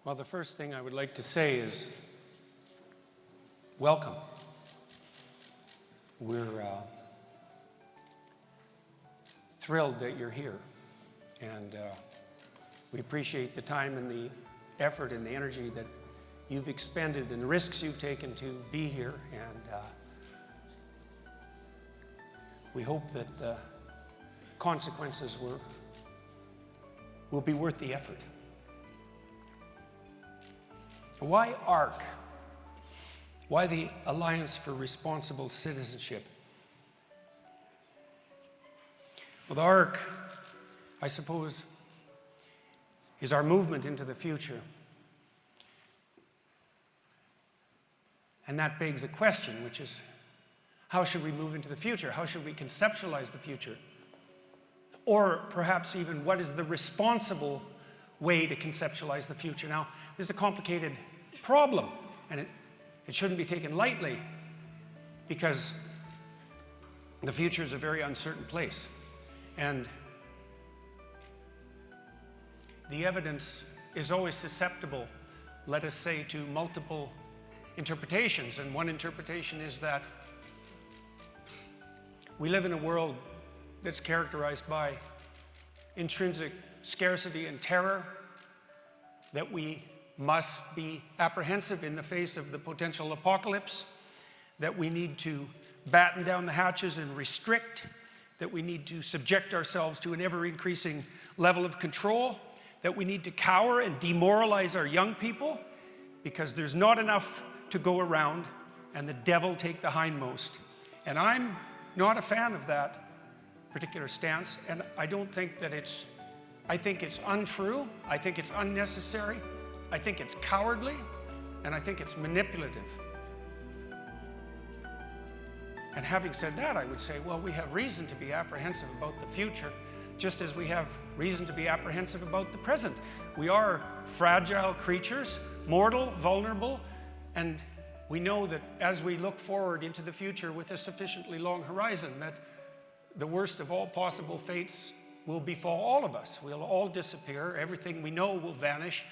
Well, the first thing I would like to say is welcome. We're thrilled that you're here, and we appreciate the time and the effort and the energy that you've expended and the risks you've taken to be here, and we hope that the consequences will be worth the effort. Why ARC? Why the Alliance for Responsible Citizenship? Well, the ARC, I suppose, is our movement into the future. And that begs a question, which is, how should we move into the future? How should we conceptualize the future? Or perhaps even, what is the responsible way to conceptualize the future? Now, this is a complicated problem, and it shouldn't be taken lightly, because the future is a very uncertain place. And the evidence is always susceptible, let us say, to multiple interpretations. And one interpretation is that we live in a world that's characterized by intrinsic scarcity and terror, that we must be apprehensive in the face of the potential apocalypse, that we need to batten down the hatches and restrict, that we need to subject ourselves to an ever-increasing level of control, that we need to cower and demoralize our young people because there's not enough to go around and the devil take the hindmost. And I'm not a fan of that particular stance, and I don't think that I think it's untrue, I think it's unnecessary, I think it's cowardly, and I think it's manipulative. And having said that, I would say, well, we have reason to be apprehensive about the future, just as we have reason to be apprehensive about the present. We are fragile creatures, mortal, vulnerable, and we know that as we look forward into the future with a sufficiently long horizon, that the worst of all possible fates will befall all of us. We'll all disappear. Everything we know will vanish.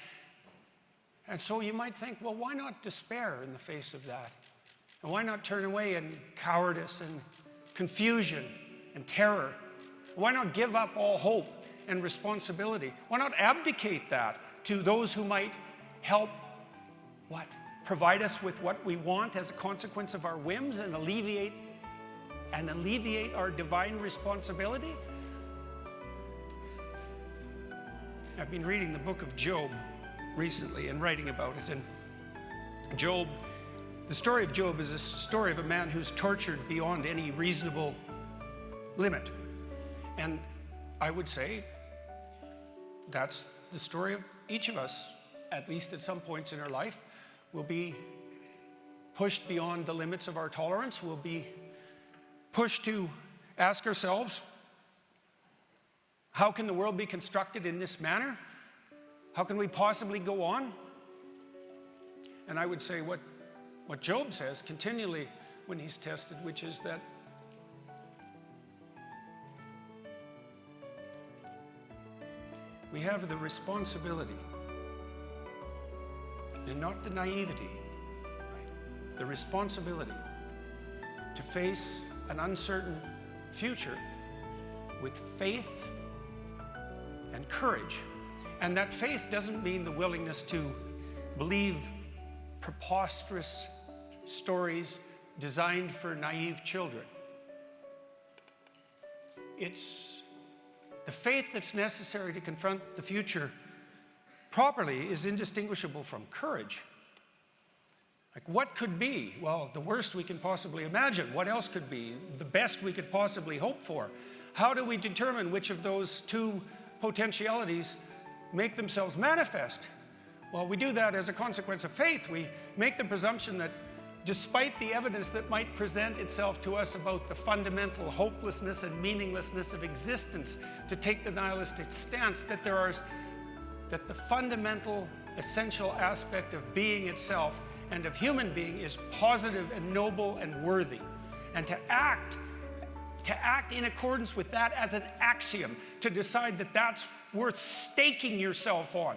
And so you might think, well, why not despair in the face of that? And why not turn away in cowardice and confusion and terror? Why not give up all hope and responsibility? Why not abdicate that to those who might help, what? Provide us with what we want as a consequence of our whims and alleviate our divine responsibility? I've been reading the book of Job recently and writing about it. And Job, the story of Job is a story of a man who's tortured beyond any reasonable limit. And I would say that's the story of each of us, at least at some points in our life. We'll be pushed beyond the limits of our tolerance. We'll be pushed to ask ourselves, how can the world be constructed in this manner? How can we possibly go on? And I would say what Job says continually when he's tested, which is that we have the responsibility, and not the naivety, right? The responsibility to face an uncertain future with faith and courage. And that faith doesn't mean the willingness to believe preposterous stories designed for naive children. It's the faith that's necessary to confront the future properly is indistinguishable from courage. Like, what could be? Well, the worst we can possibly imagine. What else could be? The best we could possibly hope for. How do we determine which of those two potentialities make themselves manifest? Well, we do that as a consequence of faith. We make the presumption that despite the evidence that might present itself to us about the fundamental hopelessness and meaninglessness of existence, to take the nihilistic stance, that the fundamental, essential aspect of being itself and of human being is positive and noble and worthy. And to act in accordance with that as an axiom, to decide that that's worth staking yourself on,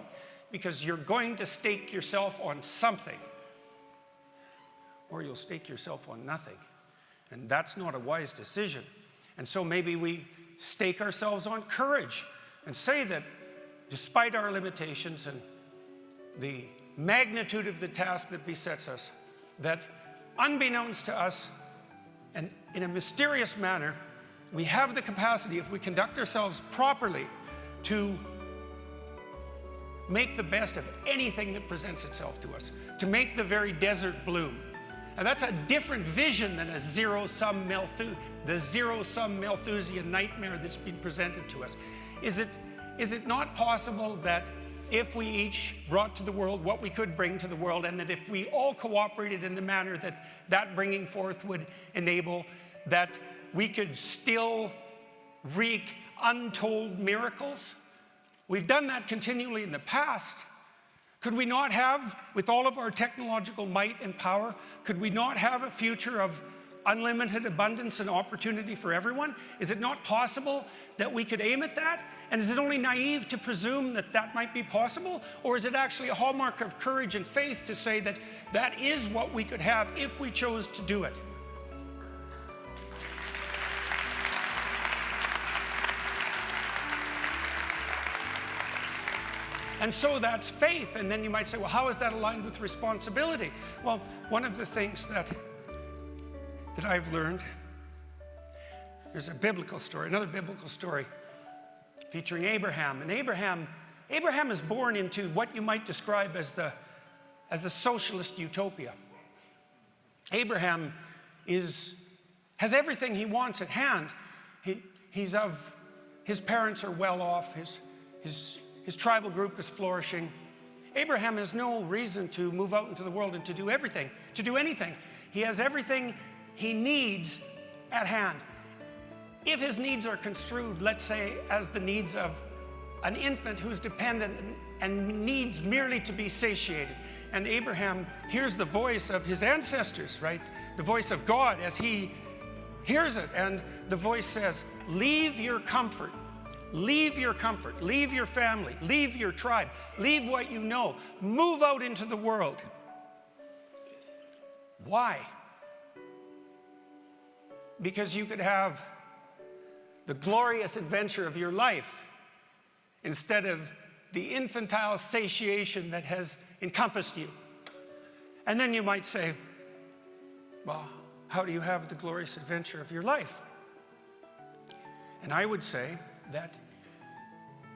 because you're going to stake yourself on something, or you'll stake yourself on nothing. And that's not a wise decision. And so maybe we stake ourselves on courage and say that despite our limitations and the magnitude of the task that besets us, that unbeknownst to us and in a mysterious manner, we have the capacity, if we conduct ourselves properly, to make the best of anything that presents itself to us, to make the very desert bloom. And that's a different vision than the zero-sum Malthusian nightmare that's been presented to us. Is it not possible that if we each brought to the world what we could bring to the world, and that if we all cooperated in the manner that that bringing forth would enable, that we could still wreak untold miracles? We've done that continually in the past. Could we not have, with all of our technological might and power, could we not have a future of unlimited abundance and opportunity for everyone? Is it not possible that we could aim at that? And is it only naive to presume that that might be possible? Or is it actually a hallmark of courage and faith to say that that is what we could have if we chose to do it? And so that's faith. And then you might say, well, how is that aligned with responsibility? Well, one of the things that I've learned, there's a biblical story, another biblical story featuring Abraham. And Abraham is born into what you might describe as the socialist utopia. Abraham has everything he wants at hand. His parents are well off. His tribal group is flourishing. Abraham has no reason to move out into the world and to do anything. He has everything he needs at hand. If his needs are construed, let's say, as the needs of an infant who's dependent and needs merely to be satiated, and Abraham hears the voice of his ancestors, right? The voice of God as he hears it, and the voice says, leave your comfort, leave your family, leave your tribe, leave what you know, move out into the world. Why? Because you could have the glorious adventure of your life instead of the infantile satiation that has encompassed you. And then you might say, well, how do you have the glorious adventure of your life? And I would say that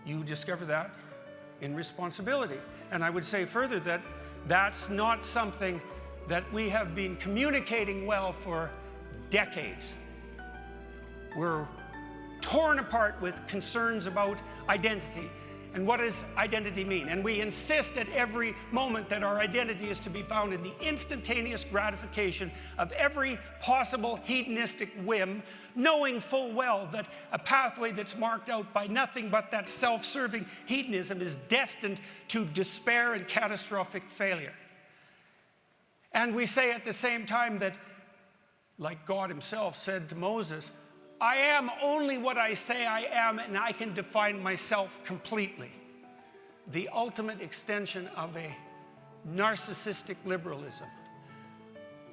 you discover that in responsibility. And I would say further that that's not something that we have been communicating well for decades. We're torn apart with concerns about identity. And what does identity mean? And we insist at every moment that our identity is to be found in the instantaneous gratification of every possible hedonistic whim, knowing full well that a pathway that's marked out by nothing but that self-serving hedonism is destined to despair and catastrophic failure. And we say at the same time that, like God himself said to Moses, I am only what I say I am, and I can define myself completely. The ultimate extension of a narcissistic liberalism.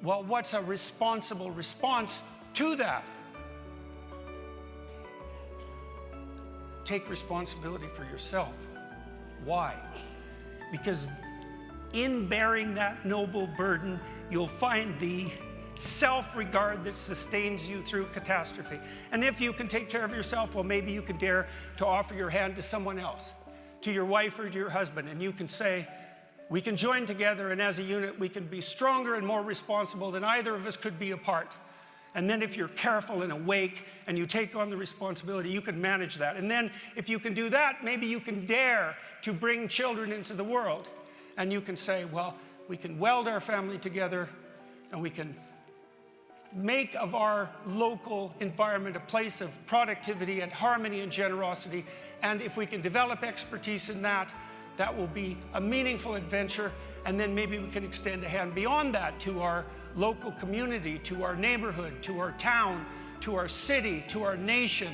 Well, what's a responsible response to that? Take responsibility for yourself. Why? Because in bearing that noble burden, you'll find the self-regard that sustains you through catastrophe. And if you can take care of yourself, well, maybe you can dare to offer your hand to someone else, to your wife or to your husband, and you can say, we can join together, and as a unit, we can be stronger and more responsible than either of us could be apart. And then if you're careful and awake and you take on the responsibility, you can manage that. And then if you can do that, maybe you can dare to bring children into the world. And you can say, well, we can weld our family together, and we can make of our local environment a place of productivity and harmony and generosity. And if we can develop expertise in that, that will be a meaningful adventure. And then maybe we can extend a hand beyond that to our local community, to our neighborhood, to our town, to our city, to our nation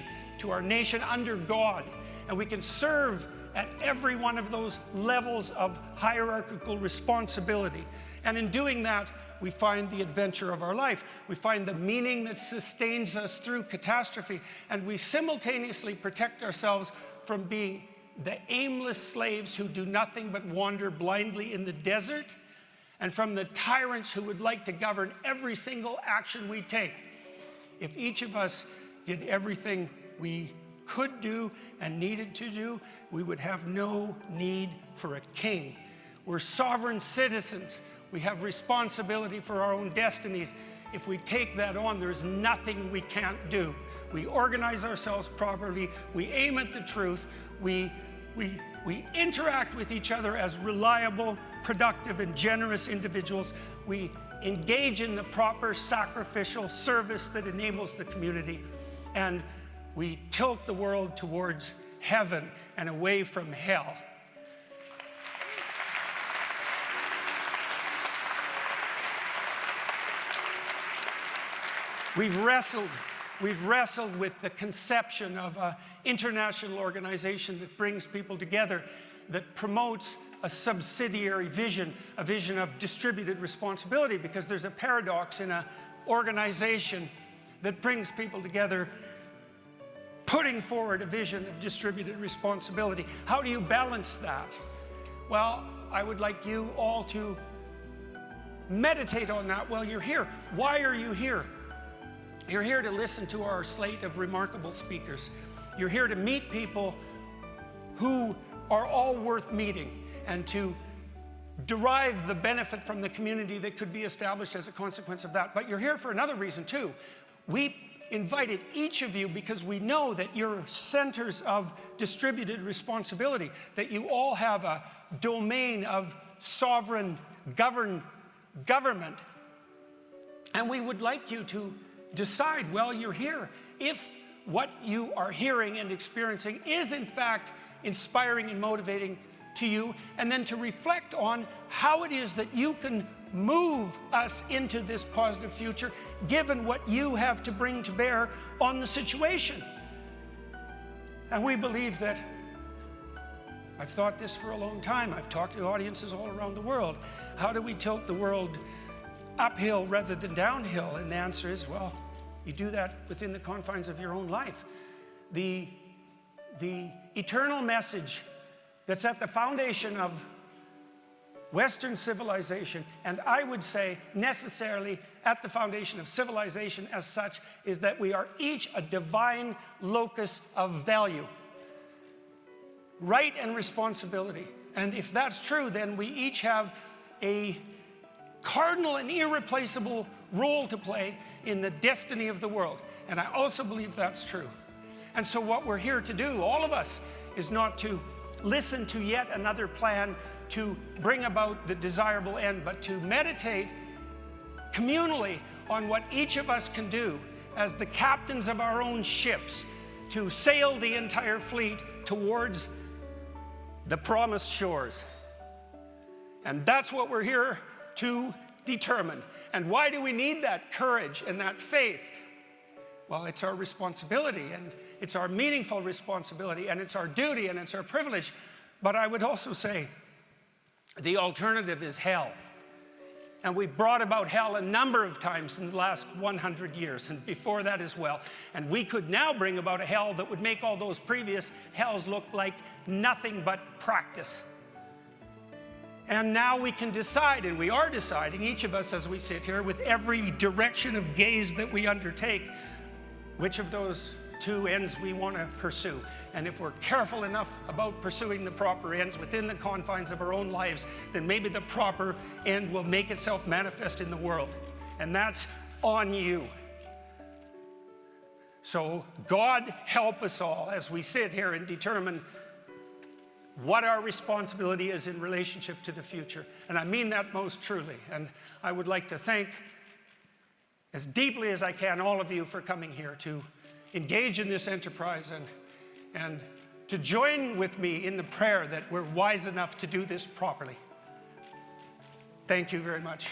under God. And we can serve at every one of those levels of hierarchical responsibility. And in doing that, we find the adventure of our life. We find the meaning that sustains us through catastrophe. And we simultaneously protect ourselves from being the aimless slaves who do nothing but wander blindly in the desert, and from the tyrants who would like to govern every single action we take. If each of us did everything we could do and needed to do, we would have no need for a king. We're sovereign citizens. We have responsibility for our own destinies. If we take that on, there's nothing we can't do. We organize ourselves properly. We aim at the truth. We interact with each other as reliable, productive, and generous individuals. We engage in the proper sacrificial service that enables the community. And we tilt the world towards heaven and away from hell. We've wrestled with the conception of an international organization that brings people together, that promotes a subsidiary vision, a vision of distributed responsibility, because there's a paradox in an organization that brings people together, putting forward a vision of distributed responsibility. How do you balance that? Well, I would like you all to meditate on that while you're here. Why are you here? You're here to listen to our slate of remarkable speakers. You're here to meet people who are all worth meeting, and to derive the benefit from the community that could be established as a consequence of that. But you're here for another reason too. We invited each of you because we know that you're centers of distributed responsibility, that you all have a domain of sovereign government. And we would like you to decide while you're here if what you are hearing and experiencing is in fact inspiring and motivating to you, and then to reflect on how it is that you can move us into this positive future given what you have to bring to bear on the situation. And we believe that, I've thought this for a long time, I've talked to audiences all around the world, how do we tilt the world uphill rather than downhill? And the answer is, well, you do that within the confines of your own life. The eternal message that's at the foundation of Western civilization, and I would say necessarily at the foundation of civilization as such, is that we are each a divine locus of value, right and responsibility. And if that's true, then we each have a cardinal and irreplaceable role to play in the destiny of the world. And I also believe that's true. And so what we're here to do, all of us, is not to listen to yet another plan to bring about the desirable end, but to meditate communally on what each of us can do as the captains of our own ships to sail the entire fleet towards the promised shores. And that's what we're here to determine. And why do we need that courage and that faith? Well, it's our responsibility, and it's our meaningful responsibility, and it's our duty, and it's our privilege. But I would also say the alternative is hell. And we've brought about hell a number of times in the last 100 years, and before that as well. And we could now bring about a hell that would make all those previous hells look like nothing but practice. And now we can decide, and we are deciding, each of us as we sit here, with every direction of gaze that we undertake, which of those two ends we want to pursue. And if we're careful enough about pursuing the proper ends within the confines of our own lives, then maybe the proper end will make itself manifest in the world. And that's on you. So God help us all as we sit here and determine what our responsibility is in relationship to the future. And I mean that most truly. And I would like to thank, as deeply as I can, all of you for coming here to engage in this enterprise and to join with me in the prayer that we're wise enough to do this properly. Thank you very much.